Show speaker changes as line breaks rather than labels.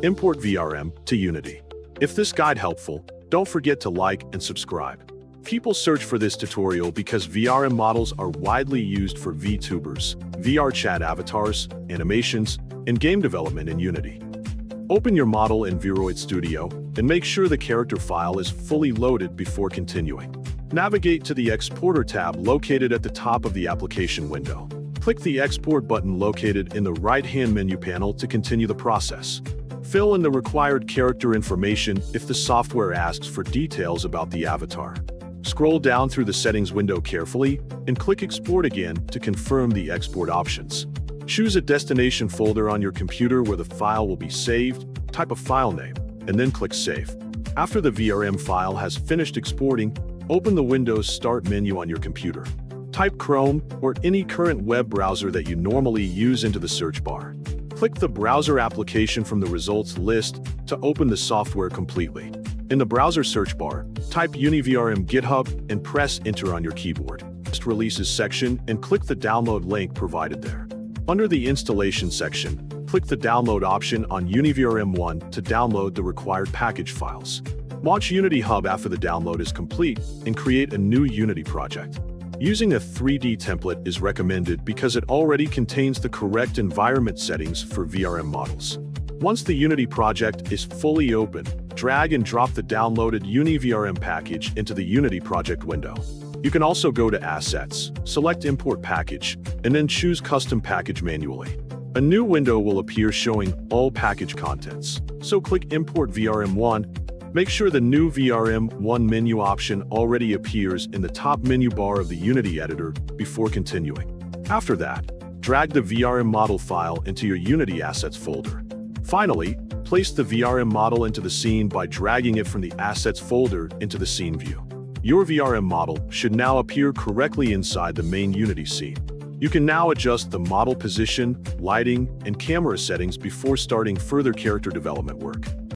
Import VRM to Unity. If this guide helpful, don't forget to like and subscribe. People search for this tutorial because VRM models are widely used for VTubers, VR chat avatars, animations, and game development in Unity. Open your model in Vroid Studio and make sure the character file is fully loaded before continuing. Navigate to the Exporter tab located at the top of the application window. Click the Export button located in the right-hand menu panel to continue the process. Fill in the required character information if the software asks for details about the avatar. Scroll down through the settings window carefully and click Export again to confirm the export options. Choose a destination folder on your computer where the file will be saved, type a file name, and then click Save. After the VRM file has finished exporting, open the Windows Start menu on your computer. Type Chrome or any current web browser that you normally use into the search bar. Click the browser application from the results list to open the software completely. In the browser search bar, type UniVRM GitHub and press Enter on your keyboard. Releases section and click the download link provided there. Under the installation section, click the download option on UniVRM1 to download the required package files. Launch Unity Hub after the download is complete and create a new Unity project. Using a 3D template is recommended because it already contains the correct environment settings for VRM models. Once the Unity project is fully open, drag and drop the downloaded UniVRM package into the Unity project window. You can also go to Assets, select Import Package, and then choose Custom Package manually. A new window will appear showing all package contents, so click Import VRM1. Make sure the new VRM1 menu option already appears in the top menu bar of the Unity editor before continuing. After that, drag the VRM model file into your Unity Assets folder. Finally, place the VRM model into the scene by dragging it from the Assets folder into the scene view. Your VRM model should now appear correctly inside the main Unity scene. You can now adjust the model position, lighting, and camera settings before starting further character development work.